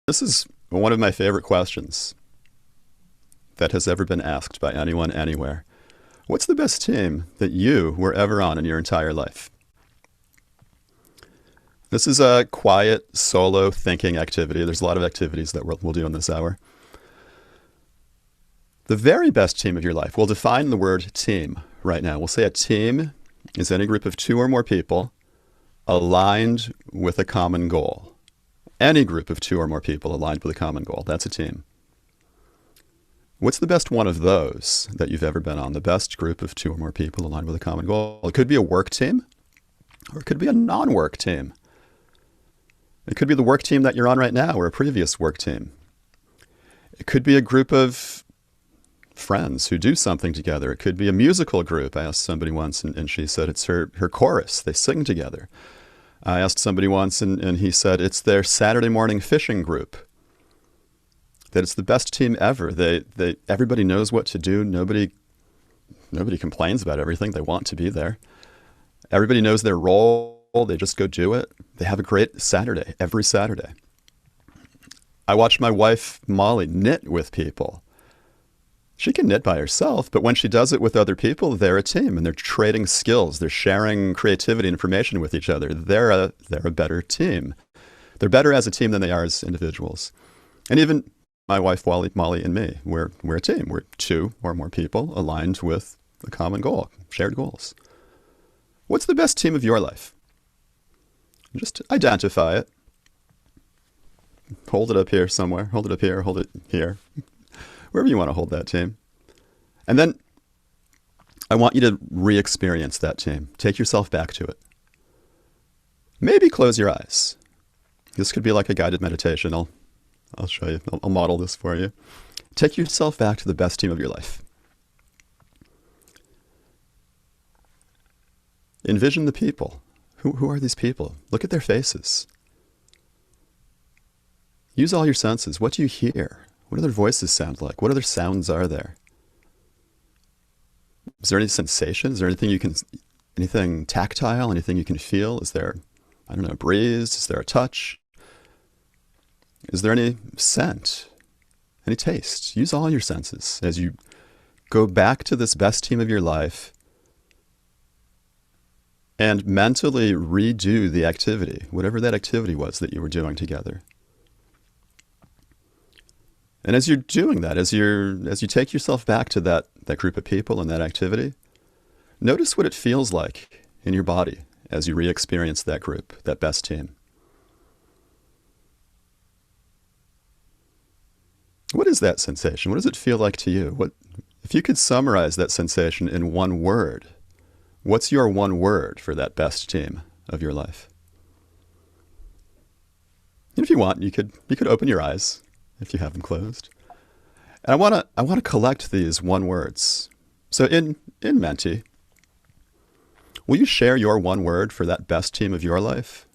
This is one of my favorite questions that has ever been asked by anyone anywhere. What's the best team that you were ever on in your entire life? This is a quiet, solo thinking activity. There's a lot of activities that we'll do in this hour. The very best team of your life, we'll define the word team right now. We'll say a team is any group of two or more people aligned with a common goal. Any group of two or more people aligned with a common goal, that's a team. What's the best one of those that you've ever been on? The best group of two or more people aligned with a common goal. It could be a work team, or it could be a non-work team. It could be the work team that you're on right now, or a previous work team. It could be a group of friends who do something together. It could be a musical group. I asked somebody once, and she said it's her chorus. They sing together. I asked somebody once, and he said it's their Saturday morning fishing group. That it's the best team ever. Everybody knows what to do. Nobody complains about everything. They want to be there. Everybody knows their role. They just go do it. They have a great Saturday, every Saturday. I watch my wife, Molly, knit with people. She can knit by herself, but when she does it with other people, they're a team, and they're trading skills. They're sharing creativity and information with each other. They're a better team. They're better as a team than they are as individuals. And even my wife, Molly, and me, we're a team. We're two or more people aligned with a common goal, shared goals. What's the best team of your life? Just identify it. Hold it up here somewhere. Hold it up here. Hold it here. Wherever you want to hold that team. And then I want you to re-experience that team. Take yourself back to it. Maybe close your eyes. This could be like a guided meditation. I'll show you. I'll model this for you. Take yourself back to the best team of your life. Envision the people. Who are these people? Look at their faces. Use all your senses. What do you hear? What do their voices sound like? What other sounds are there? Is there any sensation? Is there anything tactile? Anything you can feel? Is there, I don't know, a breeze? Is there a touch? Is there any scent? Any taste? Use all your senses as you go back to this best team of your life and mentally redo the activity, whatever that activity was that you were doing together. And as you're doing that, as you take yourself back to that group of people and that activity, notice what it feels like in your body as you re-experience that group, that best team. What is that sensation? What does it feel like to you? If you could summarize that sensation in one word, what's your one word for that best team of your life? And if you want, you could open your eyes if you have them closed. And I want to collect these one words. So in Menti, will you share your one word for that best team of your life?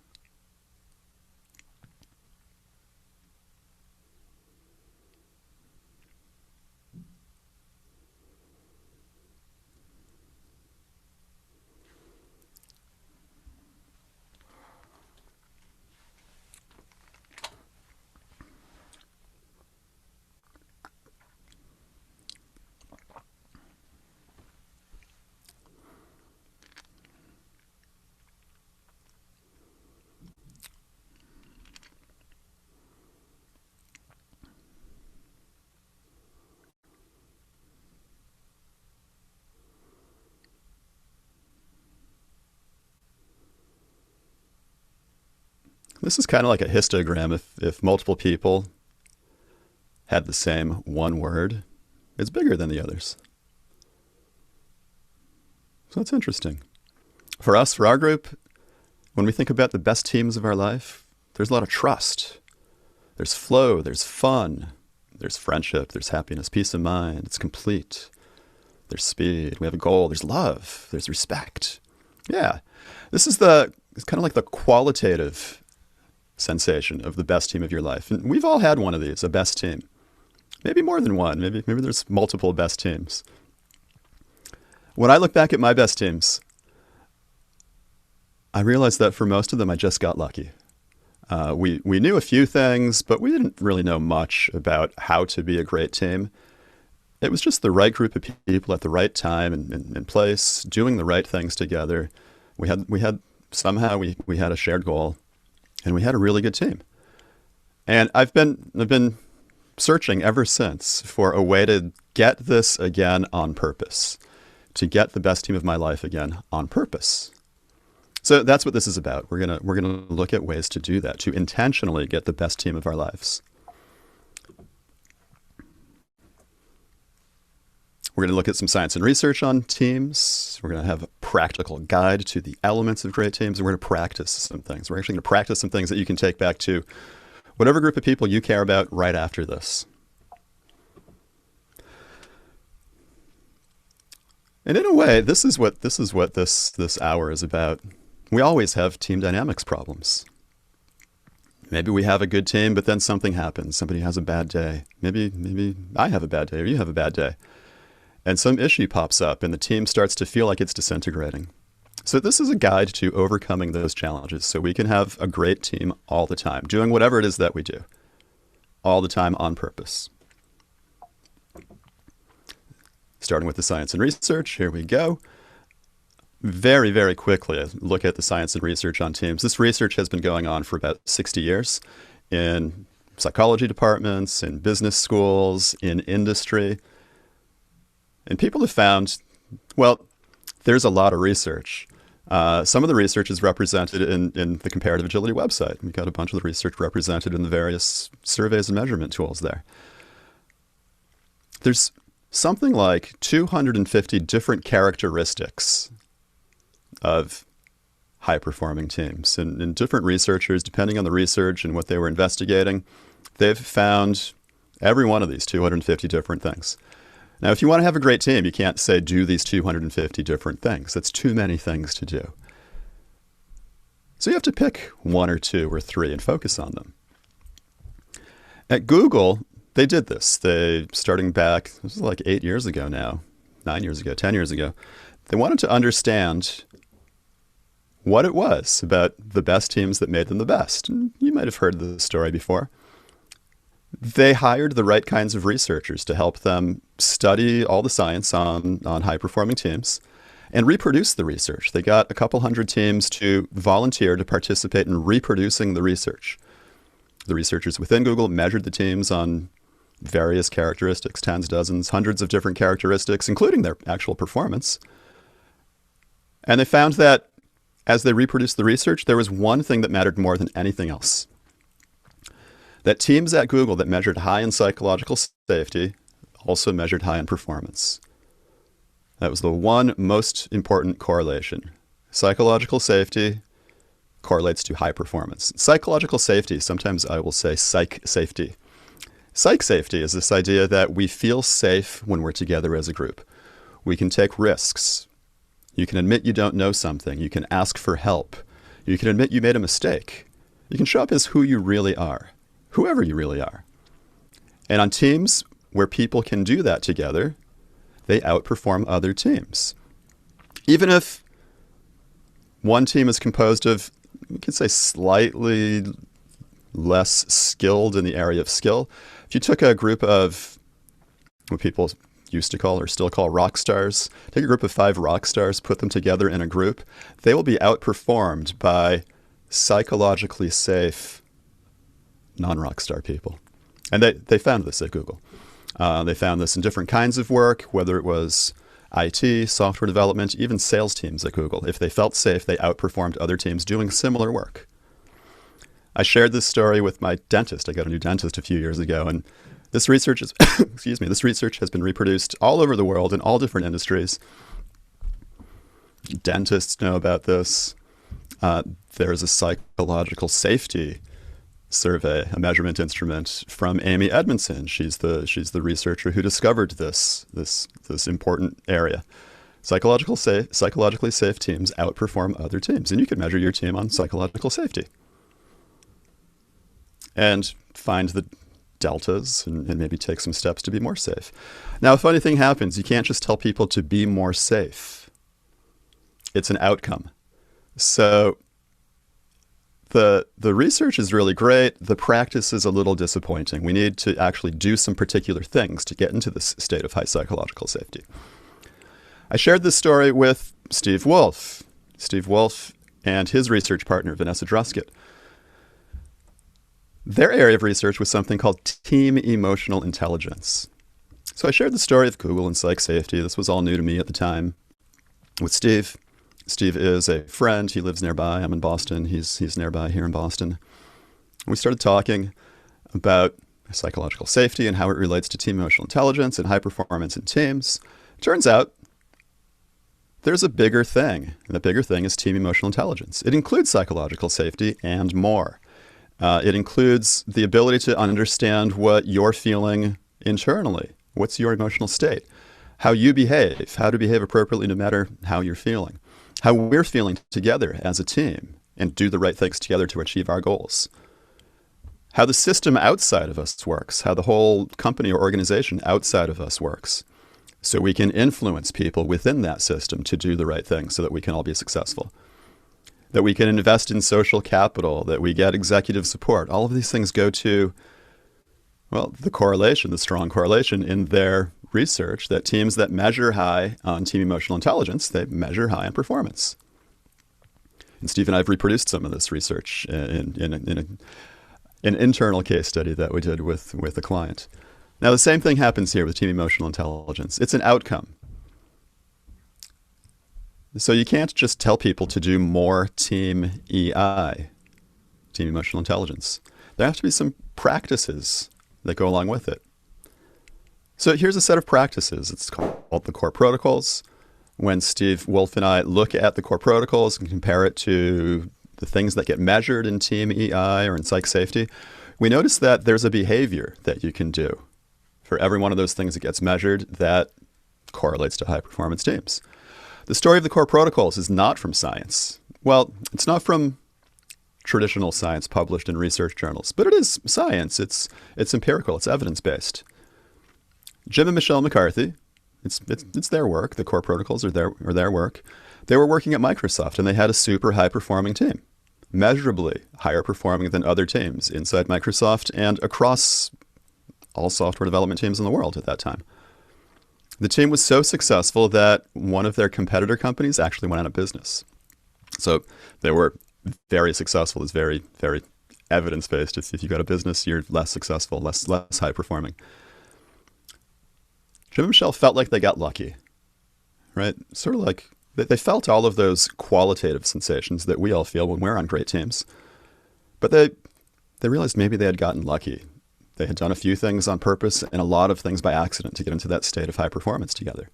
This is kind of like a histogram. If multiple people had the same one word, it's bigger than the others. So it's interesting. For us, for our group, when we think about the best teams of our life, there's a lot of trust. There's flow, there's fun, there's friendship, there's happiness, peace of mind, it's complete. There's speed, we have a goal, there's love, there's respect. Yeah, it's kind of like the qualitative sensation of the best team of your life. And we've all had one of these, a best team. Maybe more than one. Maybe there's multiple best teams. When I look back at my best teams, I realized that for most of them, I just got lucky. We knew a few things, but we didn't really know much about how to be a great team. It was just the right group of people at the right time and place, doing the right things together. Somehow we had a shared goal, and we had a really good team. And I've been searching ever since for a way to get this again on purpose, to get the best team of my life again on purpose. So that's what this is about. We're gonna look at ways to do that, to intentionally get the best team of our lives. We're going to look at some science and research on teams. We're going to have a practical guide to the elements of great teams, and we're going to practice some things. We're actually going to practice some things that you can take back to whatever group of people you care about right after this. And in a way, this is what this hour is about. We always have team dynamics problems. Maybe we have a good team, but then something happens. Somebody has a bad day. Maybe I have a bad day, or you have a bad day. And some issue pops up, and the team starts to feel like it's disintegrating. So this is a guide to overcoming those challenges so we can have a great team all the time, doing whatever it is that we do, all the time on purpose. Starting with the science and research, here we go. Very, very quickly, look at the science and research on teams. This research has been going on for about 60 years in psychology departments, in business schools, in industry. And people have found, well, there's a lot of research. Some of the research is represented in the Comparative Agility website. We've got a bunch of the research represented in the various surveys and measurement tools there. There's something like 250 different characteristics of high-performing teams. And different researchers, depending on the research and what they were investigating, they've found every one of these 250 different things. Now, if you want to have a great team, you can't say do these 250 different things. That's too many things to do. So you have to pick one or two or three and focus on them. At Google, they did this. Starting back, this was like 8 years ago now, 9 years ago, 10 years ago, they wanted to understand what it was about the best teams that made them the best. And you might have heard the story before. They hired the right kinds of researchers to help them study all the science on high-performing teams and reproduce the research. They got a couple hundred teams to volunteer to participate in reproducing the research. The researchers within Google measured the teams on various characteristics, tens, dozens, hundreds of different characteristics, including their actual performance. And they found that as they reproduced the research, there was one thing that mattered more than anything else. That teams at Google that measured high in psychological safety also measured high in performance. That was the one most important correlation. Psychological safety correlates to high performance. Psychological safety, sometimes I will say psych safety. Psych safety is this idea that we feel safe when we're together as a group. We can take risks. You can admit you don't know something. You can ask for help. You can admit you made a mistake. You can show up as who you really are. Whoever you really are. And on teams where people can do that together, they outperform other teams. Even if one team is composed of, we could say, slightly less skilled in the area of skill. If you took a group of what people used to call or still call rock stars, take a group of 5 rock stars, put them together in a group, they will be outperformed by psychologically safe non-rock star people. And they found this at Google. They found this in different kinds of work, whether it was IT, software development, even sales teams at Google. If they felt safe, they outperformed other teams doing similar work. I shared this story with my dentist. I got a new dentist a few years ago, and this research is, this research has been reproduced all over the world in all different industries. Dentists know about this. There's a psychological safety survey, a measurement instrument from Amy Edmondson. She's the researcher who discovered this important area. Psychologically safe teams outperform other teams, and you can measure your team on psychological safety and find the deltas and maybe take some steps to be more safe. Now, a funny thing happens. You can't just tell people to be more safe. It's an outcome. So The research is really great. The practice is a little disappointing. We need to actually do some particular things to get into this state of high psychological safety. I shared this story with Steve Wolf. Steve Wolf and his research partner, Vanessa Druskett. Their area of research was something called team emotional intelligence. So I shared the story of Google and psych safety. This was all new to me at the time with Steve. Steve is a friend. He lives nearby. I'm in Boston. He's nearby here in Boston. We started talking about psychological safety and how it relates to team emotional intelligence and high performance in teams. Turns out there's a bigger thing, and the bigger thing is team emotional intelligence. It includes psychological safety and more. It includes the ability to understand what you're feeling internally. What's your emotional state? How you behave, how to behave appropriately no matter how you're feeling. How we're feeling together as a team and do the right things together to achieve our goals. How the system outside of us works, how the whole company or organization outside of us works. So we can influence people within that system to do the right thing so that we can all be successful. That we can invest in social capital, that we get executive support. All of these things go to, well, the correlation, the strong correlation in their research that teams that measure high on team emotional intelligence, they measure high on performance. And Steve and I have reproduced some of this research in an internal case study that we did with a client. Now, the same thing happens here with team emotional intelligence. It's an outcome. So you can't just tell people to do more team EI, team emotional intelligence. There have to be some practices that go along with it. So here's a set of practices. It's called the core protocols. When Steve Wolf and I look at the core protocols and compare it to the things that get measured in team EI or in psych safety, we notice that there's a behavior that you can do for every one of those things that gets measured that correlates to high performance teams. The story of the core protocols is not from science. Well, it's not from traditional science published in research journals, but it is science. It's empirical. It's evidence-based. Jim and Michelle McCarthy, it's their work. The core protocols are their work. They were working at Microsoft, and they had a super high-performing team, measurably higher performing than other teams inside Microsoft and across all software development teams in the world at that time. The team was so successful that one of their competitor companies actually went out of business. So they were very successful. It's very, very evidence-based. If you go to business, you're less successful, less high-performing. Jim and Michelle felt like they got lucky, right? Sort of like they felt all of those qualitative sensations that we all feel when we're on great teams. But they realized maybe they had gotten lucky. They had done a few things on purpose and a lot of things by accident to get into that state of high performance together.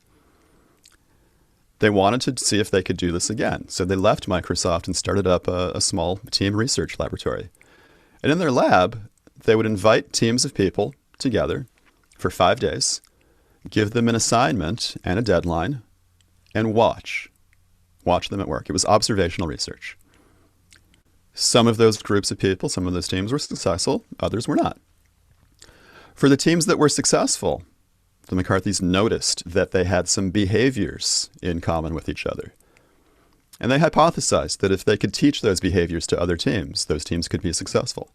They wanted to see if they could do this again. So they left Microsoft and started up a small team research laboratory. And in their lab, they would invite teams of people together for 5 days, give them an assignment and a deadline, and watch them at work. It was observational research. Some of those groups of people, some of those teams were successful, others were not. For the teams that were successful, the McCarthys noticed that they had some behaviors in common with each other. And they hypothesized that if they could teach those behaviors to other teams, those teams could be successful.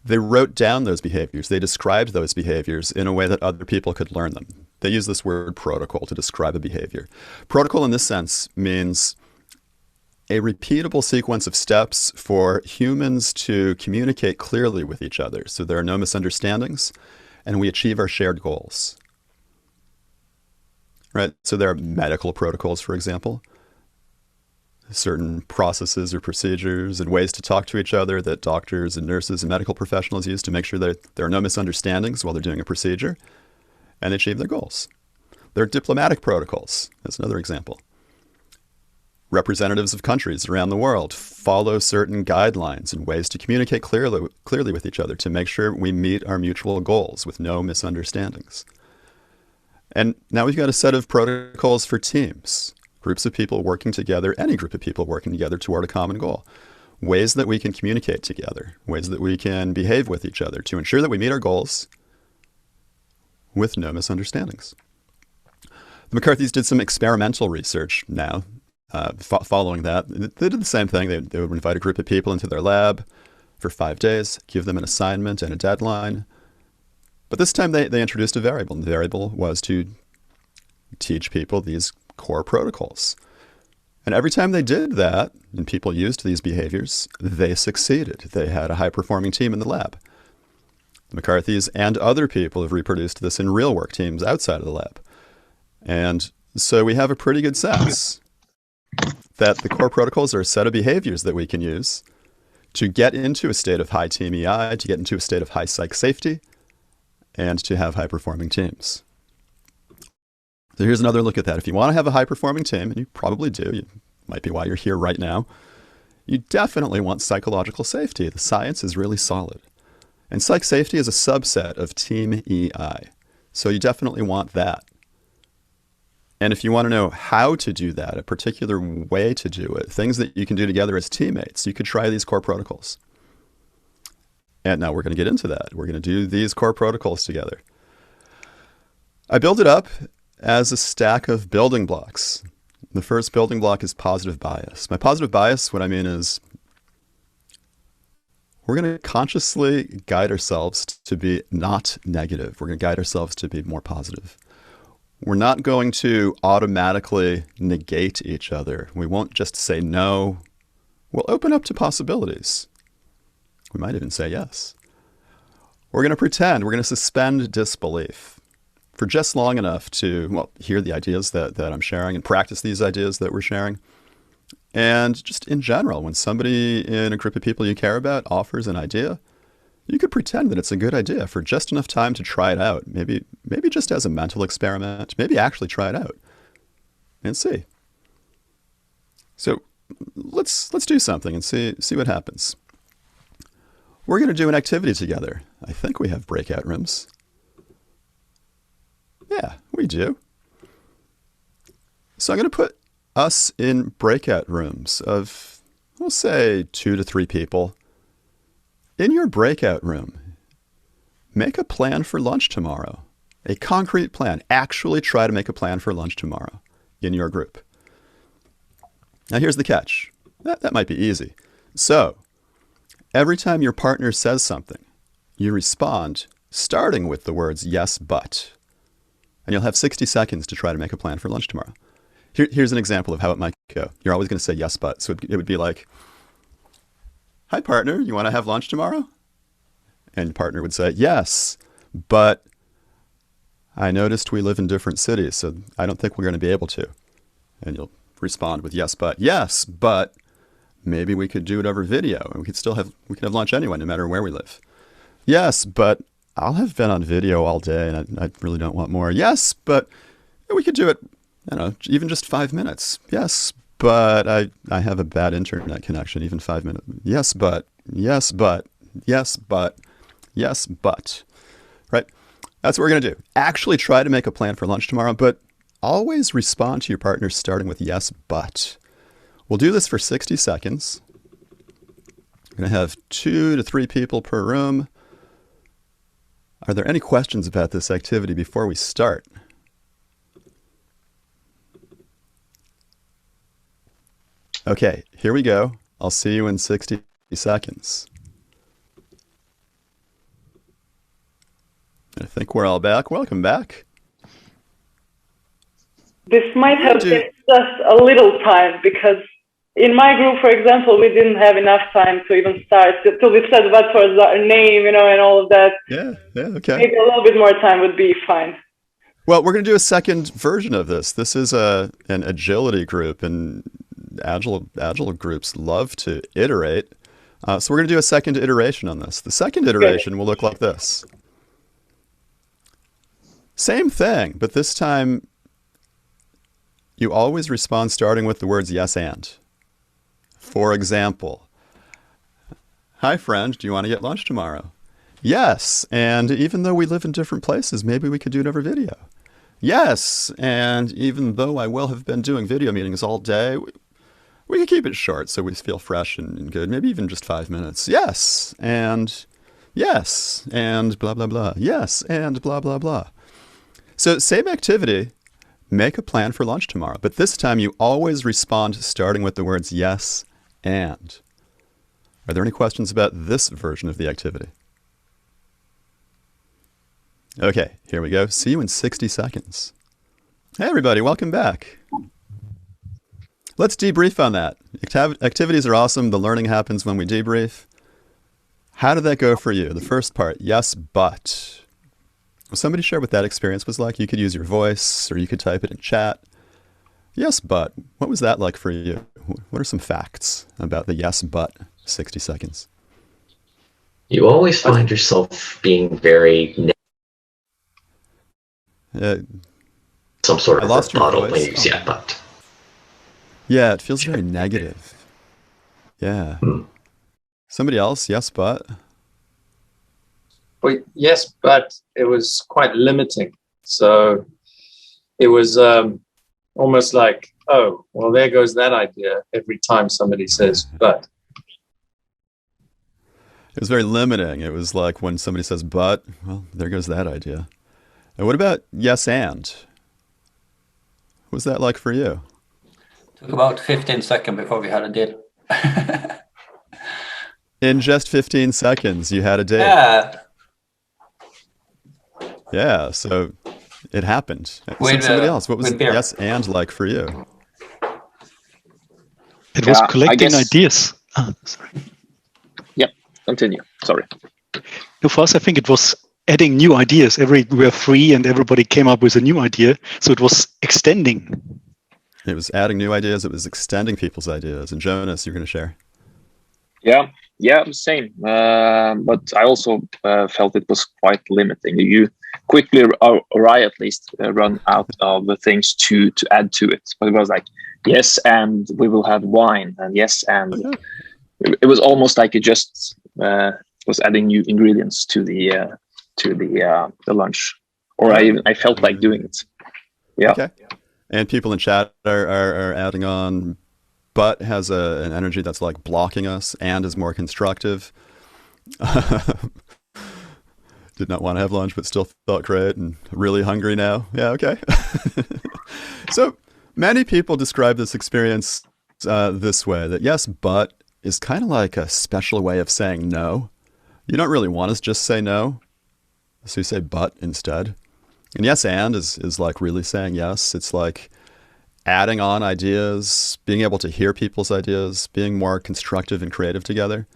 They wrote down those behaviors. They described those behaviors in a way that other people could learn them. They use this word protocol to describe a behavior. Protocol in this sense means a repeatable sequence of steps for humans to communicate clearly with each other so there are no misunderstandings and we achieve our shared goals. Right? So there are medical protocols, for example, certain processes or procedures and ways to talk to each other that doctors and nurses and medical professionals use to make sure that there are no misunderstandings while they're doing a procedure and they achieve their goals. There are diplomatic protocols. That's another example. Representatives of countries around the world follow certain guidelines and ways to communicate clearly with each other to make sure we meet our mutual goals with no misunderstandings. And now we've got a set of protocols for teams, groups of people working together, any group of people working together toward a common goal. Ways that we can communicate together, ways that we can behave with each other to ensure that we meet our goals with no misunderstandings. The McCarthys did some experimental research now. Following that, they did the same thing. They would invite a group of people into their lab for 5 days, give them an assignment and a deadline. But this time they introduced a variable, and the variable was to teach people these core protocols. And every time they did that, and people used these behaviors, they succeeded. They had a high-performing team in the lab. The McCarthys and other people have reproduced this in real work teams outside of the lab. And so we have a pretty good sense that the core protocols are a set of behaviors that we can use to get into a state of high team EI, to get into a state of high psych safety, and to have high-performing teams. So here's another look at that. If you want to have a high-performing team, and you probably do, it might be why you're here right now, you definitely want psychological safety. The science is really solid. And psych safety is a subset of team EI. So you definitely want that. And if you want to know how to do that, a particular way to do it, things that you can do together as teammates, you could try these core protocols. And now we're going to get into that. We're going to do these core protocols together. I build it up as a stack of building blocks. The first building block is positive bias. By positive bias, what I mean is we're going to consciously guide ourselves to be not negative. We're going to guide ourselves to be more positive. We're not going to automatically negate each other. We won't just say no. We'll open up to possibilities. We might even say yes. We're going to pretend. We're going to suspend disbelief for just long enough to, well, hear the ideas that I'm sharing and practice these ideas that we're sharing. And just in general, when somebody in a group of people you care about offers an idea, you could pretend that it's a good idea for just enough time to try it out. Maybe just as a mental experiment. Maybe actually try it out and see. So let's do something and see what happens. We're going to do an activity together. I think we have breakout rooms. Yeah, we do. So I'm going to put us in breakout rooms of, we'll say, 2 to 3 people. In your breakout room, make a plan for lunch tomorrow. A concrete plan. Actually try to make a plan for lunch tomorrow in your group. Now here's the catch. That might be easy. So every time your partner says something, you respond starting with the words yes, but. And you'll have 60 seconds to try to make a plan for lunch tomorrow. Here's an example of how it might go. You're always going to say yes, but. So it would be like, hi, partner, you want to have lunch tomorrow? And your partner would say, yes, but I noticed we live in different cities, so I don't think we're going to be able to. And you'll respond with yes, but maybe we could do it over video, and we could have lunch anyway, no matter where we live. Yes, but I'll have been on video all day, and I really don't want more. Yes, but we could do it, even just 5 minutes. Yes, but I have a bad internet connection, even 5 minutes. Yes, but, yes, but, yes, but, yes, but. Right? That's what we're going to do. Actually try to make a plan for lunch tomorrow, but always respond to your partner starting with yes, but. We'll do this for 60 seconds. We're going to have 2 to 3 people per room. Are there any questions about this activity before we start? Okay, here we go. I'll see you in 60 seconds. I think we're all back. Welcome back. This might have taken just a little time because in my group, for example, we didn't have enough time to even start till we said what was our name, and all of that. Yeah, okay. Maybe a little bit more time would be fine. Well, we're going to do a second version of this. This is an agility group, and agile groups love to iterate. So we're going to do a second iteration on this. The second iteration will look like this. Same thing, but this time you always respond starting with the words yes and. For example, hi friend, do you want to get lunch tomorrow? Yes, and even though we live in different places, maybe we could do it over video. Yes, and even though I will have been doing video meetings all day, we can keep it short so we feel fresh and good, maybe even just 5 minutes. Yes, and blah, blah, blah. Yes, and blah, blah, blah. So same activity, make a plan for lunch tomorrow. But this time you always respond starting with the words yes and. Are there any questions about this version of the activity? Okay, here we go. See you in 60 seconds. Hey everybody, welcome back. Let's debrief on that. Activities are awesome. The learning happens when we debrief. How did that go for you? The first part, yes, but. Will somebody share what that experience was like? You could use your voice or you could type it in chat. Yes, but. What was that like for you? What are some facts about the yes, but 60 seconds? You always find yourself being very some sort of rebuttal when you say but. Yeah, it feels very negative. Yeah. Somebody else? Yes, but? Well, yes, but it was quite limiting. So it was almost like, oh, well, there goes that idea every time somebody says but. It was very limiting. It was like when somebody says but, well, there goes that idea. And what about yes and? What was that like for you? Took about 15 seconds before we had a deal. In just 15 seconds, you had a date. Yeah. Yeah, so it happened. Somebody else, what was yes and like for you? It was collecting ideas. Sorry. Yep, continue. Sorry. For us, I think it was adding new ideas. We were free and everybody came up with a new idea. So it was extending. It was adding new ideas. It was extending people's ideas. And Jonas, you're going to share. Yeah, same. But I also felt it was quite limiting. You quickly, or I at least, run out of the things to add to it. But it was like, yes, and we will have wine, and yes, and it was almost like it just was adding new ingredients to the lunch, or I felt like doing it. Yeah. Okay. And people in chat are adding on. But has an energy that's like blocking us and is more constructive. Did not want to have lunch, but still felt great and really hungry now. Yeah, okay. So many people describe this experience this way, that yes, but is kind of like a special way of saying no. You don't really want to just say no, so you say but instead. And yes, and is like really saying yes. It's like adding on ideas, being able to hear people's ideas, being more constructive and creative together.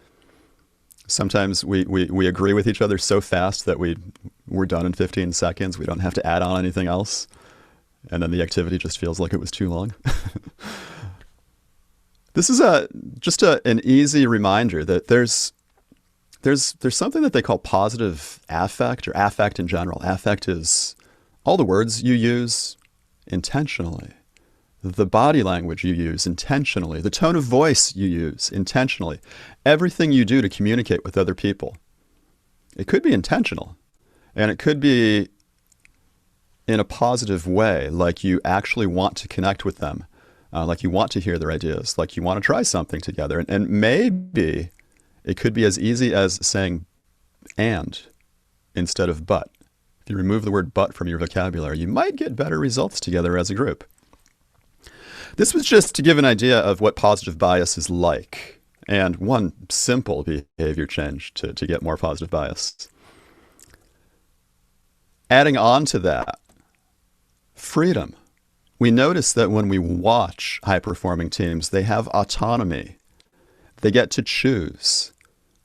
Sometimes we agree with each other so fast that we're done in 15 seconds. We don't have to add on anything else. And then the activity just feels like it was too long. This is just an easy reminder that there's something that they call positive affect, or affect in general. Affect is all the words you use intentionally, the body language you use intentionally, the tone of voice you use intentionally, everything you do to communicate with other people. It could be intentional, and it could be in a positive way, like you actually want to connect with them, like you want to hear their ideas, like you want to try something together. And maybe it could be as easy as saying and instead of but. If you remove the word but from your vocabulary, you might get better results together as a group. This was just to give an idea of what positive bias is like, and one simple behavior change to get more positive bias. Adding on to that, freedom. We notice that when we watch high-performing teams, they have autonomy. They get to choose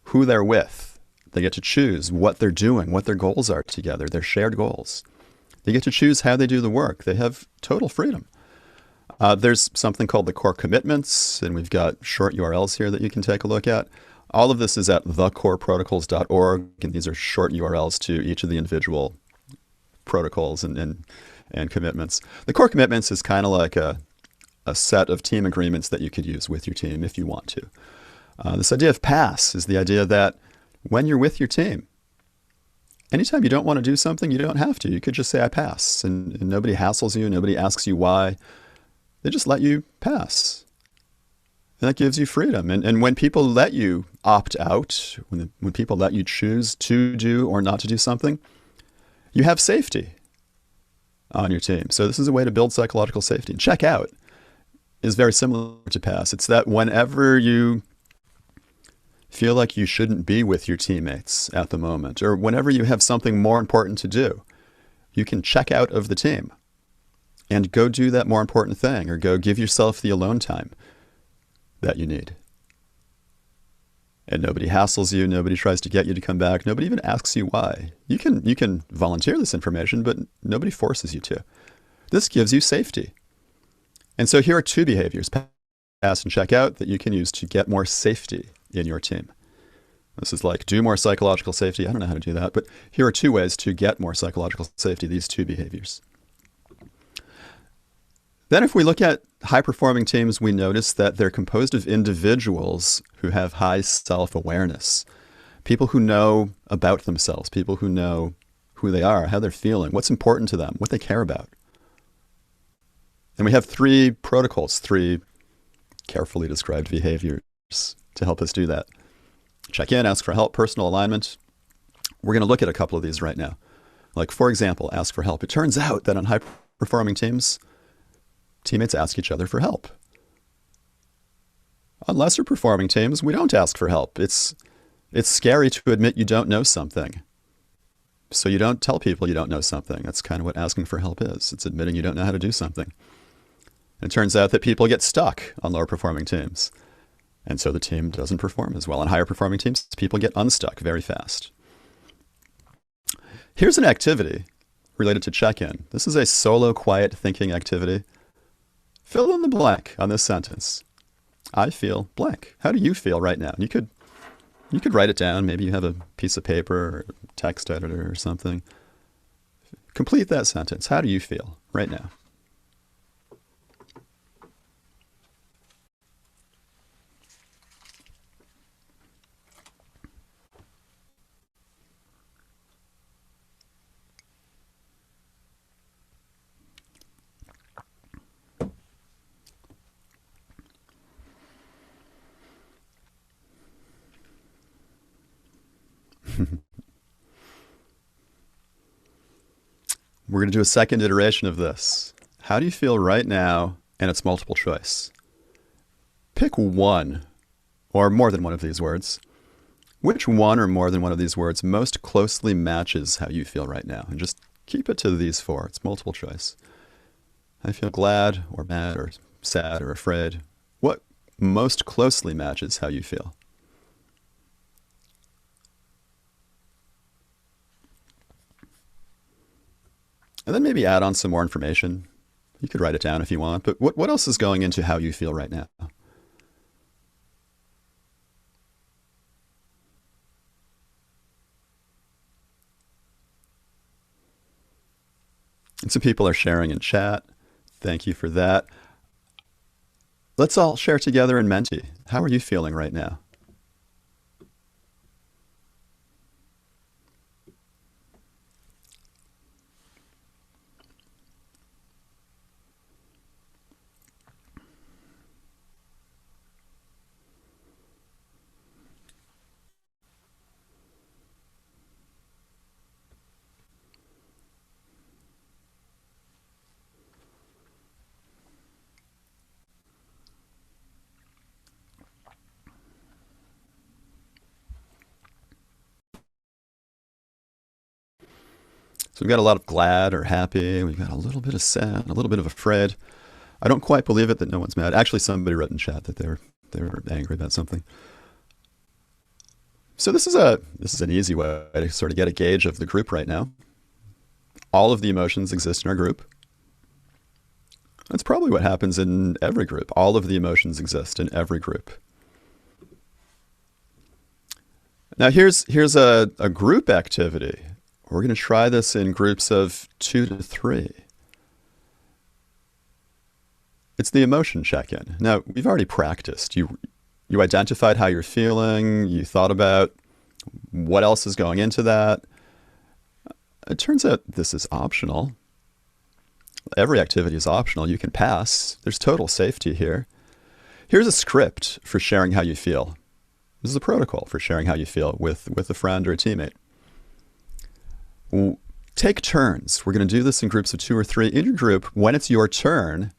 who they're with. They get to choose what they're doing, what their goals are together, their shared goals. They get to choose how they do the work. They have total freedom. There's something called the core commitments, and we've got short URLs here that you can take a look at. All of this is at thecoreprotocols.org, and these are short URLs to each of the individual protocols and commitments. The core commitments is kind of like a set of team agreements that you could use with your team if you want to. This idea of pass is the idea that when you're with your team, anytime you don't want to do something, you don't have to. You could just say, I pass, and nobody hassles you, nobody asks you why. They just let you pass. And that gives you freedom. And when people let you opt out, when people let you choose to do or not to do something, you have safety. on your team. So this is a way to build psychological safety. And check out is very similar to pass. It's that whenever you feel like you shouldn't be with your teammates at the moment, or whenever you have something more important to do, you can check out of the team and go do that more important thing, or go give yourself the alone time that you need. And nobody hassles you, nobody tries to get you to come back, nobody even asks you why. You can volunteer this information, but nobody forces you to. This gives you safety. And so here are two behaviors, pass and check out, that you can use to get more safety in your team. This is like do more psychological safety. I don't know how to do that, but here are two ways to get more psychological safety, these two behaviors. Then if we look at high-performing teams, we notice that they're composed of individuals who have high self-awareness, people who know about themselves, people who know who they are, how they're feeling, what's important to them, what they care about. And we have three protocols, three carefully described behaviors to help us do that. Check in, ask for help, personal alignment. We're going to look at a couple of these right now. Like, for example, ask for help. It turns out that on high-performing teams, teammates ask each other for help. On lesser performing teams, we don't ask for help. It's scary to admit you don't know something. So you don't tell people you don't know something. That's kind of what asking for help is. It's admitting you don't know how to do something. And it turns out that people get stuck on lower performing teams. And so the team doesn't perform as well. On higher performing teams, people get unstuck very fast. Here's an activity related to check-in. This is a solo quiet thinking activity. Fill in the blank on this sentence. I feel blank. How do you feel right now? You could write it down. Maybe you have a piece of paper or a text editor or something. Complete that sentence. How do you feel right now? We're going to do a second iteration of this. How do you feel right now? And it's multiple choice. Pick one or more than one of these words. Which one or more than one of these words most closely matches how you feel right now? And just keep it to these four. It's multiple choice. I feel glad or mad or sad or afraid. What most closely matches how you feel? And then maybe add on some more information. You could write it down if you want, but what else is going into how you feel right now? And some people are sharing in chat. Thank you for that. Let's all share together in Menti. How are you feeling right now? So we've got a lot of glad or happy. We've got a little bit of sad, a little bit of afraid. I don't quite believe it that no one's mad. Actually, somebody wrote in chat that they were angry about something. So this is an easy way to sort of get a gauge of the group right now. All of the emotions exist in our group. That's probably what happens in every group. All of the emotions exist in every group. Now here's a group activity. We're going to try this in groups of 2 to 3. It's the emotion check-in. Now, we've already practiced. You identified how you're feeling. You thought about what else is going into that. It turns out this is optional. Every activity is optional. You can pass. There's total safety here. Here's a script for sharing how you feel. This is a protocol for sharing how you feel with a friend or a teammate. take turns. We're going to do this in groups of 2 or 3. In your group, when it's your turn,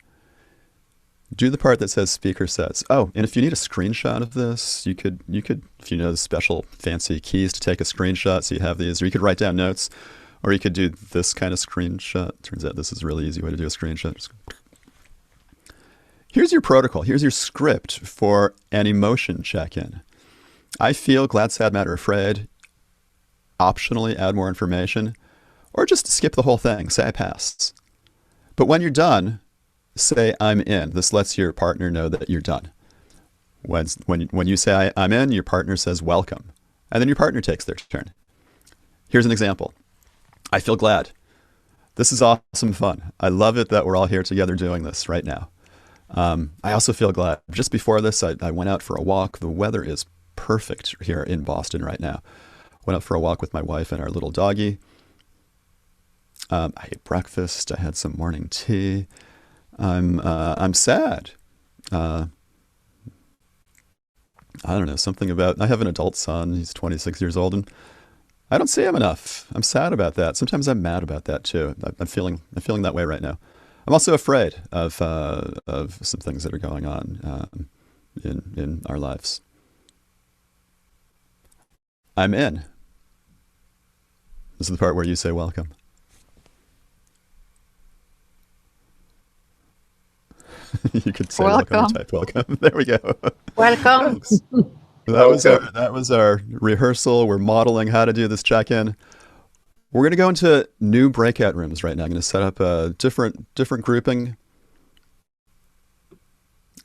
do the part that says speaker says. Oh, and if you need a screenshot of this, you could, if you know the special fancy keys to take a screenshot, so you have these, or you could write down notes, or you could do this kind of screenshot. Turns out this is a really easy way to do a screenshot. Here's your protocol. Here's your script for an emotion check-in. I feel, glad, sad, mad, or afraid. Optionally add more information, or just skip the whole thing. Say I pass. But when you're done, say I'm in. This lets your partner know that you're done. When you say I'm in, your partner says welcome. And then your partner takes their turn. Here's an example. I feel glad. This is awesome fun. I love it that we're all here together doing this right now. I also feel glad. Just before this, I went out for a walk. The weather is perfect here in Boston right now. Went out for a walk with my wife and our little doggy. I ate breakfast. I had some morning tea. I'm sad. I don't know, something about, I have an adult son. He's 26 years old, and I don't see him enough. I'm sad about that. Sometimes I'm mad about that too. I'm feeling that way right now. I'm also afraid of some things that are going on in our lives. I'm in. This is the part where you say welcome. You could say welcome or type welcome. There we go. Welcome. That was our rehearsal. We're modeling how to do this check-in. We're going to go into new breakout rooms right now. I'm going to set up a different grouping.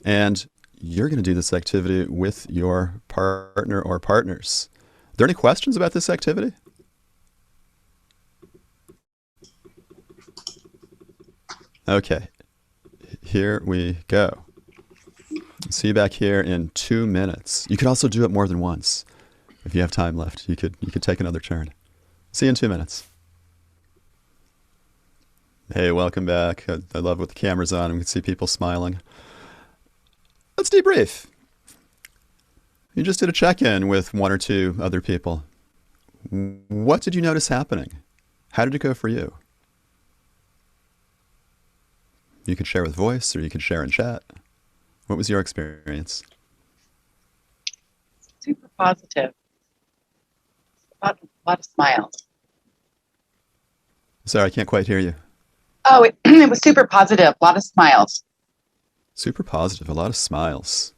And you're going to do this activity with your partner or partners. Are there any questions about this activity? Okay. Here we go. See you back here in 2 minutes. You could also do it more than once. If you have time left, you could take another turn. See you in 2 minutes. Hey, welcome back. I love with the camera's on and we can see people smiling. Let's debrief. You just did a check-in with 1 or 2 other people. What did you notice happening? How did it go for you? You could share with voice or you could share in chat. What was your experience? Super positive. A lot of smiles. Sorry, I can't quite hear you. Oh, it was super positive. A lot of smiles. Super positive, a lot of smiles.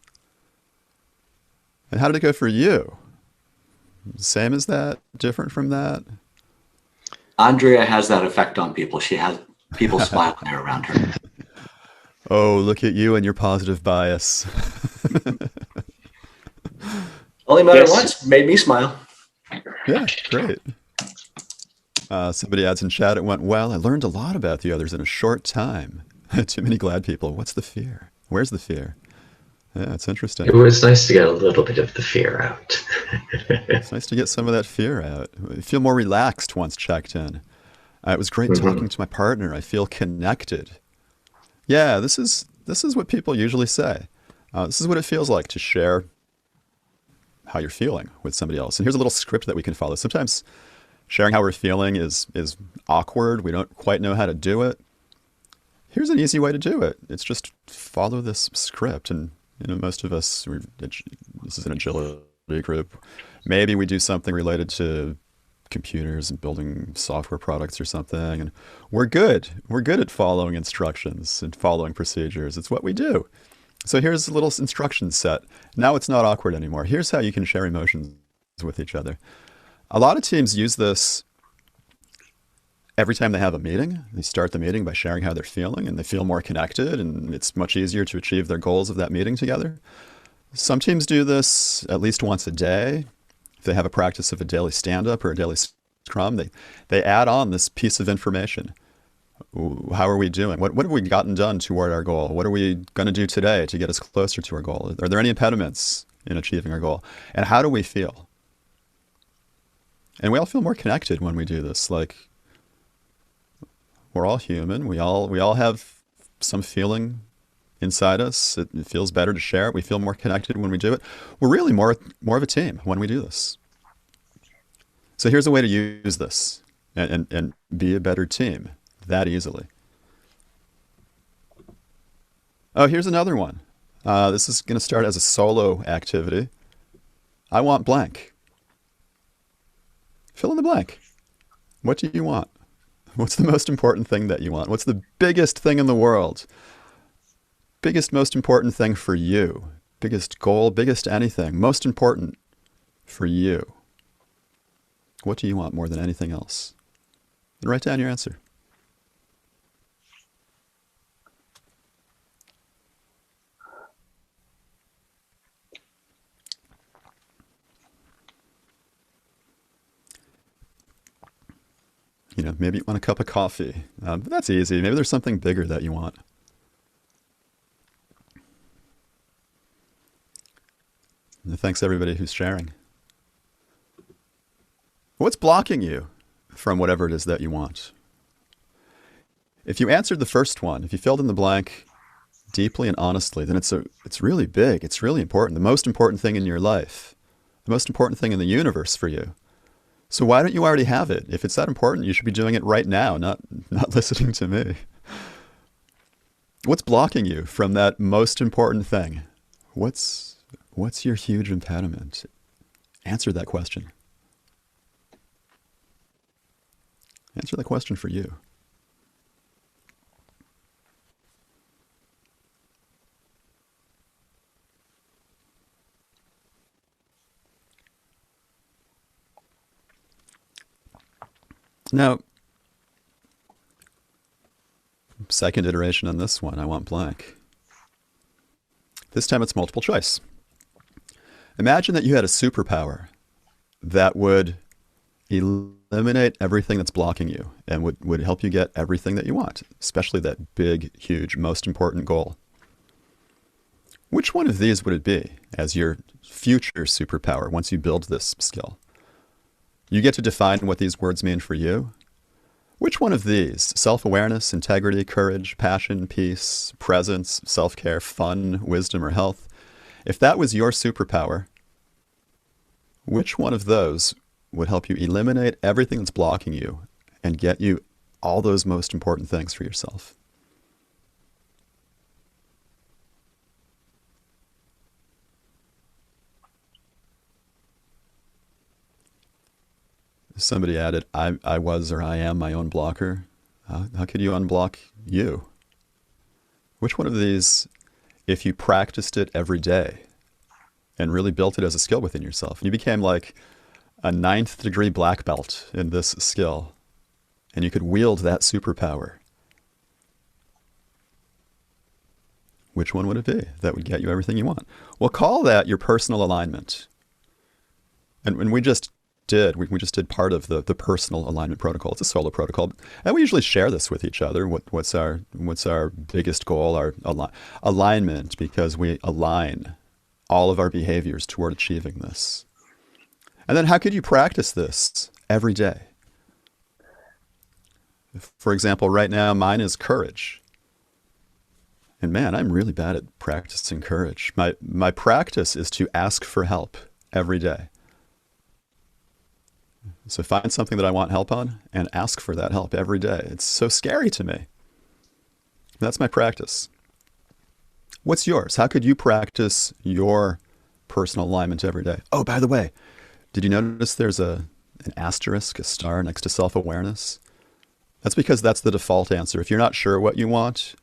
And how did it go for you? Same as that? Different from that? Andrea has that effect on people. She has people smiling there around her. Oh, look at you and your positive bias. Only met her once, made me smile. Yeah, great. Somebody adds in chat, it went well. I learned a lot about the others in a short time. Too many glad people. What's the fear? Where's the fear? Yeah, it's interesting. It was nice to get a little bit of the fear out. It's nice to get some of that fear out. I feel more relaxed once checked in. It was great talking to my partner. I feel connected. Yeah, this is what people usually say. This is what it feels like to share how you're feeling with somebody else. And here's a little script that we can follow. Sometimes sharing how we're feeling is awkward. We don't quite know how to do it. Here's an easy way to do it. It's just follow this script. And most of us, this is an agility group. Maybe we do something related to computers and building software products or something, and we're good at following instructions and following procedures. It's what we do. So here's a little instruction set. Now it's not awkward anymore. Here's how you can share emotions with each other. A lot of teams use this every time they have a meeting. They start the meeting by sharing how they're feeling, and they feel more connected, and it's much easier to achieve their goals of that meeting together. Some teams do this at least once a day. If they have a practice of a daily stand-up or a daily scrum, they add on this piece of information. How are we doing? What have we gotten done toward our goal? What are we going to do today to get us closer to our goal? Are there any impediments in achieving our goal? And how do we feel? And we all feel more connected when we do this. Like, we're all human. We all have some feeling inside us. It feels better to share it. We feel more connected when we do it. We're really more of a team when we do this. So here's a way to use this. and be a better team that easily. Oh, here's another one. This is going to start as a solo activity. I want blank. Fill in the blank. What do you want? What's the most important thing that you want? What's the biggest thing in the world? Biggest, most important thing for you. Biggest goal, biggest anything. Most important for you. What do you want more than anything else? And write down your answer. You know, maybe you want a cup of coffee. But that's easy. Maybe there's something bigger that you want. And thanks everybody who's sharing. What's blocking you from whatever it is that you want? If you answered the first one, if you filled in the blank deeply and honestly, then it's really big. It's really important. The most important thing in your life. The most important thing in the universe for you. So why don't you already have it? If it's that important, you should be doing it right now, not listening to me. What's blocking you from that most important thing? What's your huge impediment? Answer that question. Answer that question for you. Now, second iteration on this one, I want blank. This time it's multiple choice. Imagine that you had a superpower that would eliminate everything that's blocking you and would help you get everything that you want, especially that big, huge, most important goal. Which one of these would it be as your future superpower once you build this skill? You get to define what these words mean for you. Which one of these, self-awareness, integrity, courage, passion, peace, presence, self-care, fun, wisdom, or health, if that was your superpower, which one of those would help you eliminate everything that's blocking you and get you all those most important things for yourself? Somebody added, I was or I am my own blocker. How could you unblock you? Which one of these, if you practiced it every day and really built it as a skill within yourself, and you became like a 9th degree black belt in this skill, and you could wield that superpower, which one would it be that would get you everything you want? We'll call that your personal alignment. And we just did part of the personal alignment protocol. It's a solo protocol, and we usually share this with each other. What's our biggest goal? Our alignment, because we align all of our behaviors toward achieving this. And then how could you practice this every day? For example, right now mine is courage. And man, I'm really bad at practicing courage. My practice is to ask for help every day. So find something that I want help on and ask for that help every day. It's so scary to me. That's my practice. What's yours? How could you practice your personal alignment every day? Oh, by the way, did you notice there's an asterisk, a star next to self-awareness? That's because that's the default answer. If you're not sure what you want,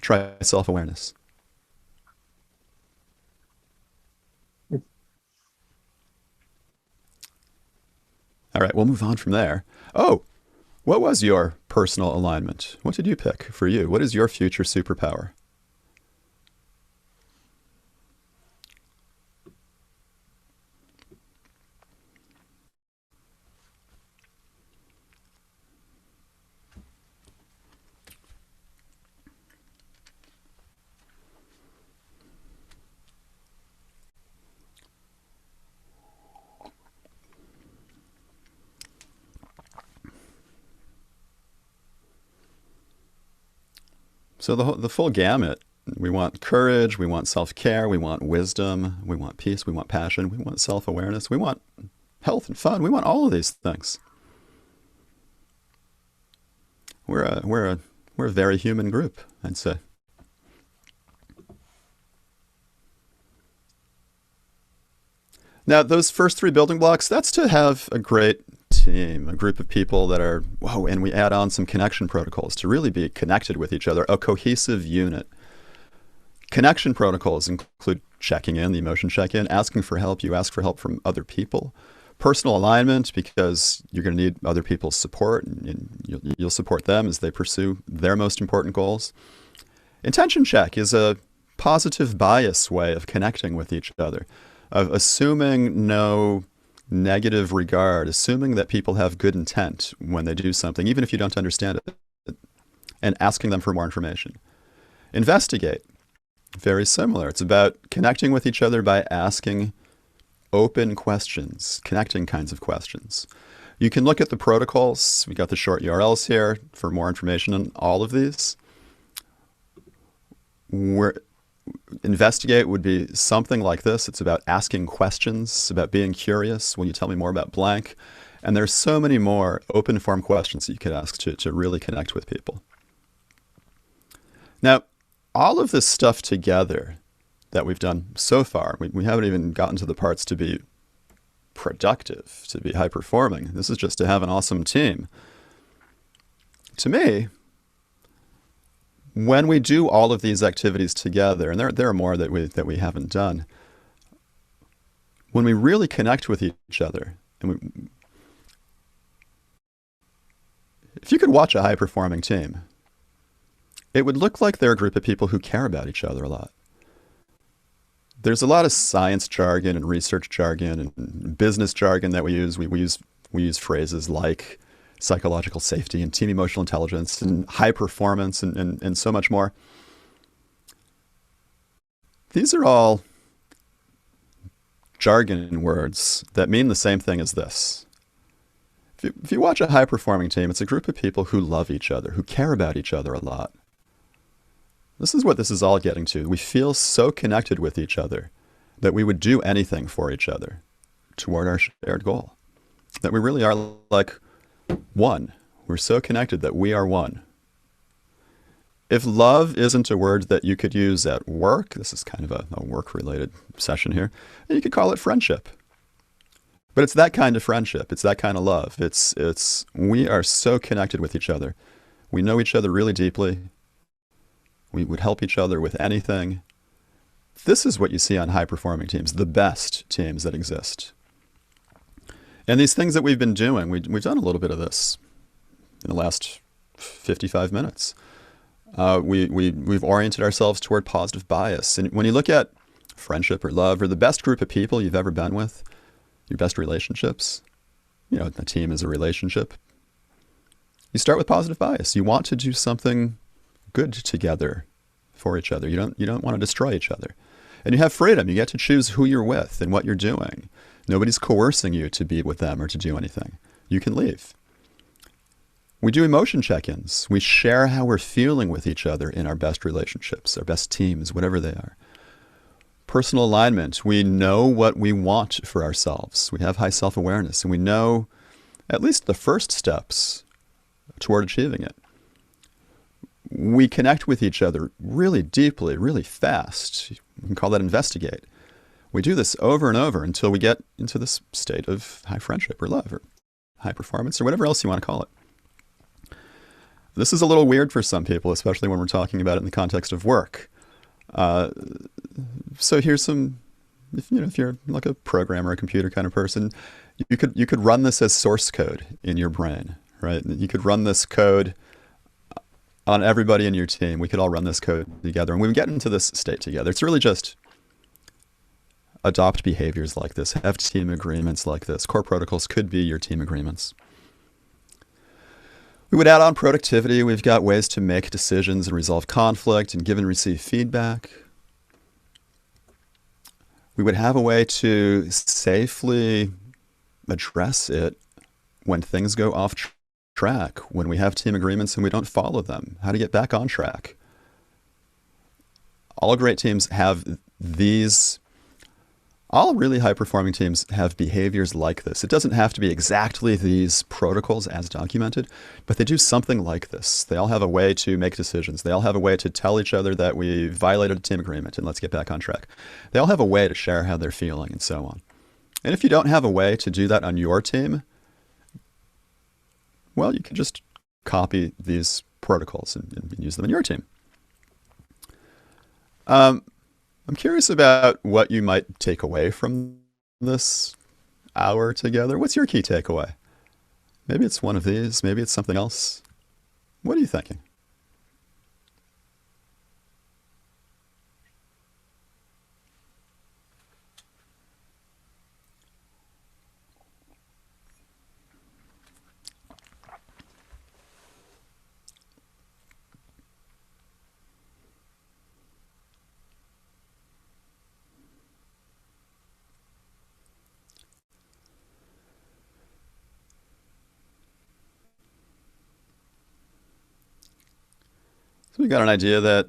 try self-awareness. All right, we'll move on from there. Oh, what was your personal alignment? What did you pick for you? What is your future superpower? So the full gamut. We want courage, we want self-care, we want wisdom, we want peace, we want passion, we want self-awareness, we want health and fun. We want all of these things. we're a very human group, I'd say. Now, those first three building blocks, that's to have a great team, a group of people that are, whoa, and we add on some connection protocols to really be connected with each other, a cohesive unit. Connection protocols include checking in, the emotion check-in, asking for help. You ask for help from other people. Personal alignment, because you're going to need other people's support, and you'll support them as they pursue their most important goals. Intention check is a positive bias way of connecting with each other, of assuming no negative regard, assuming that people have good intent when they do something, even if you don't understand it, and asking them for more information. Investigate, very similar. It's about connecting with each other by asking open questions, connecting kinds of questions. You can look at the protocols. We got the short URLs here for more information on all of these. Investigate would be something like this. It's about asking questions, about being curious. Will you tell me more about blank? And there's so many more open form questions that you could ask to really connect with people. Now, all of this stuff together that we've done so far, we haven't even gotten to the parts to be productive, to be high performing. This is just to have an awesome team. To me, when we do all of these activities together, and there are more that we haven't done, when we really connect with each other, and if you could watch a high-performing team, it would look like they're a group of people who care about each other a lot. There's a lot of science jargon and research jargon and business jargon that we use. We use phrases like psychological safety and team emotional intelligence and high performance and so much more. These are all jargon words that mean the same thing as this. If you watch a high-performing team, it's a group of people who love each other, who care about each other a lot. This is what this is all getting to. We feel so connected with each other that we would do anything for each other toward our shared goal. That we really are like one. We're so connected that we are one. If love isn't a word that you could use at work, this is kind of a work-related session here, you could call it friendship. But it's that kind of friendship. It's that kind of love. It's we are so connected with each other. We know each other really deeply. We would help each other with anything. This is what you see on high-performing teams, the best teams that exist. And these things that we've been doing, we've done a little bit of this in the last 55 minutes. We've oriented ourselves toward positive bias. And when you look at friendship or love or the best group of people you've ever been with, your best relationships, a team is a relationship. You start with positive bias. You want to do something good together for each other. You don't want to destroy each other. And you have freedom. You get to choose who you're with and what you're doing. Nobody's coercing you to be with them or to do anything. You can leave. We do emotion check-ins. We share how we're feeling with each other in our best relationships, our best teams, whatever they are. Personal alignment. We know what we want for ourselves. We have high self-awareness, and we know at least the first steps toward achieving it. We connect with each other really deeply, really fast. We can call that investigate. We do this over and over until we get into this state of high friendship or love or high performance or whatever else you want to call it. This is a little weird for some people, especially when we're talking about it in the context of work. So here's some, if you're like a programmer, a computer kind of person, you could run this as source code in your brain, right? You could run this code on everybody in your team. We could all run this code together. And when we get into this state together, it's really just adopt behaviors like this, have team agreements like this. Core protocols could be your team agreements. We would add on productivity. We've got ways to make decisions and resolve conflict and give and receive feedback. We would have a way to safely address it when things go off track, when we have team agreements and we don't follow them, how to get back on track. All great teams have these all really high-performing teams have behaviors like this. It doesn't have to be exactly these protocols as documented, but they do something like this. They all have a way to make decisions. They all have a way to tell each other that we violated a team agreement and let's get back on track. They all have a way to share how they're feeling and so on. And if you don't have a way to do that on your team, well, you can just copy these protocols and use them in your team. I'm curious about what you might take away from this hour together. What's your key takeaway? Maybe it's one of these. Maybe it's something else. What are you thinking? So we got an idea that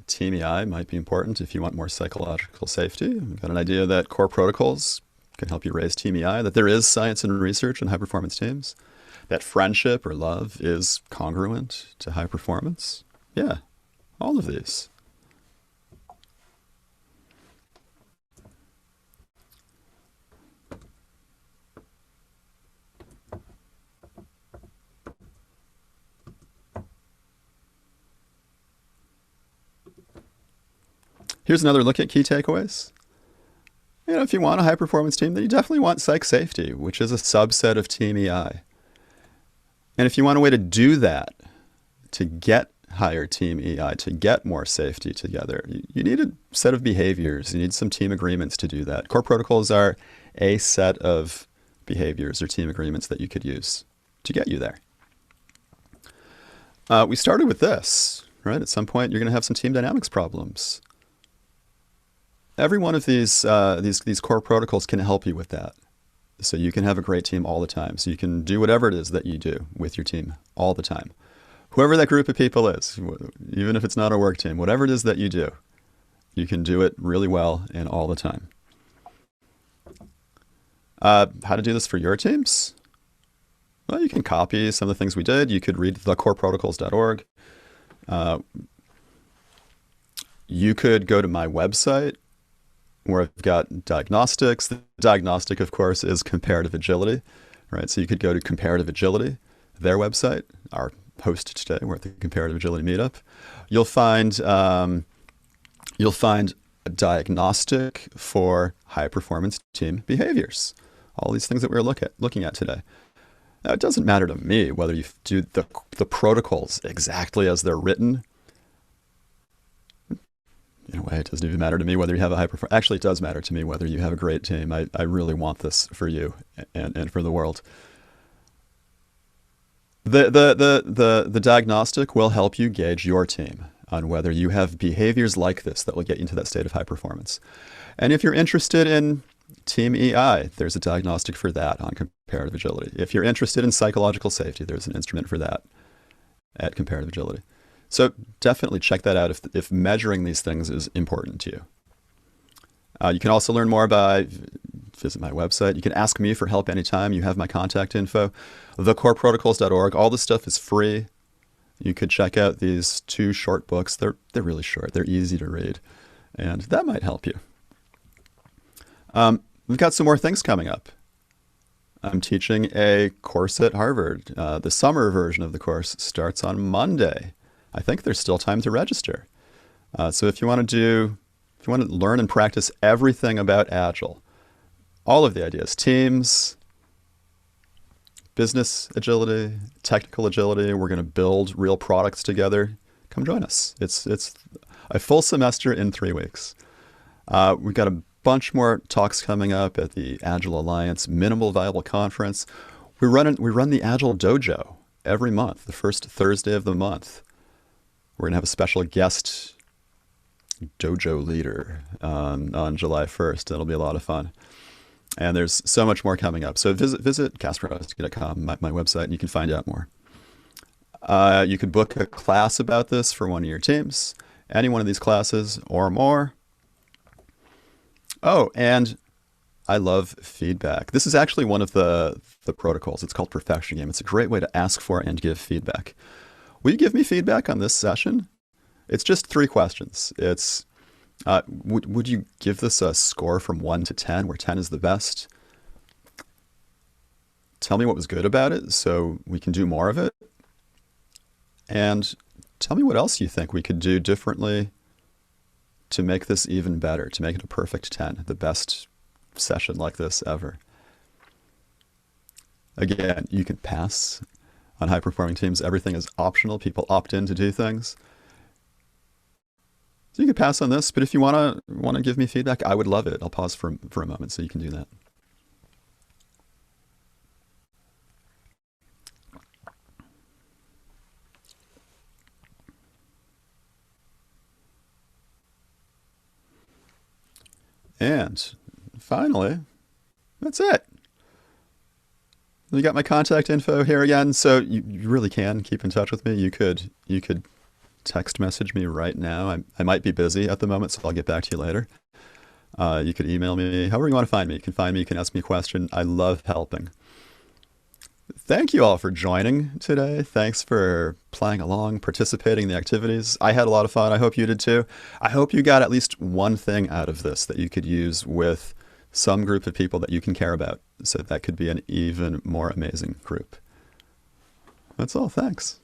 Team EI might be important if you want more psychological safety. We've got an idea that core protocols can help you raise Team EI, that there is science and research in high-performance teams, that friendship or love is congruent to high performance. Yeah, all of these. Here's another look at key takeaways. If you want a high-performance team, then you definitely want psych safety, which is a subset of Team EI. And if you want a way to do that, to get higher Team EI, to get more safety together, you need a set of behaviors. You need some team agreements to do that. Core protocols are a set of behaviors or team agreements that you could use to get you there. We started with this, right? At some point, you're going to have some team dynamics problems. Every one of these core protocols can help you with that. So you can have a great team all the time. So you can do whatever it is that you do with your team all the time. Whoever that group of people is, even if it's not a work team, whatever it is that you do, you can do it really well and all the time. How to do this for your teams? Well, you can copy some of the things we did. You could read thecoreprotocols.org. You could go to my website, where I've got diagnostics. The diagnostic, of course, is comparative agility, right? So you could go to Comparative Agility, their website, our host today. We're at the Comparative Agility Meetup. You'll find a diagnostic for high-performance team behaviors. All these things that we're looking at today. Now, it doesn't matter to me whether you do the protocols exactly as they're written. In a way, it doesn't even matter to me whether you have a high performance. Actually, it does matter to me whether you have a great team. I really want this for you and for the world. The diagnostic will help you gauge your team on whether you have behaviors like this that will get you into that state of high performance. And if you're interested in Team EI, there's a diagnostic for that on Comparative Agility. If you're interested in psychological safety, there's an instrument for that at Comparative Agility. So definitely check that out if measuring these things is important to you. You can also learn more by visit my website. You can ask me for help anytime. You have my contact info. Thecoreprotocols.org. All this stuff is free. You could check out these 2 short books. They're really short. They're easy to read. And that might help you. We've got some more things coming up. I'm teaching a course at Harvard. The summer version of the course starts on Monday. I think there's still time to register. So if you want to learn and practice everything about Agile, all of the ideas, teams, business agility, technical agility, we're going to build real products together. Come join us. It's a full semester in 3 weeks. We've got a bunch more talks coming up at the Agile Alliance Minimal Viable Conference. We run the Agile Dojo every month, the first Thursday of the month. We're going to have a special guest dojo leader on July 1st. That'll be a lot of fun. And there's so much more coming up. So visit CasperHusky.com, my website, and you can find out more. You could book a class about this for one of your teams, any one of these classes or more. Oh, and I love feedback. This is actually one of the protocols. It's called Perfection Game. It's a great way to ask for and give feedback. Will you give me feedback on this session? It's just 3 questions. It's, would you give this a score from 1 to 10, where 10 is the best? Tell me what was good about it so we can do more of it. And tell me what else you think we could do differently to make this even better, to make it a perfect 10, the best session like this ever. Again, you can pass on high-performing teams. Everything is optional. People opt in to do things. So you can pass on this, but if you want to give me feedback, I would love it. I'll pause for a moment so you can do that. And finally, that's it. You got my contact info here again, so you really can keep in touch with me. You could text message me right now. I might be busy at the moment, so I'll get back to you later. You could email me, however you want to find me. You can find me, you can ask me a question. I love helping. Thank you all for joining today. Thanks for playing along, participating in the activities. I had a lot of fun. I hope you did too. I hope you got at least one thing out of this that you could use with some group of people that you can care about. So that could be an even more amazing group. That's all. Thanks.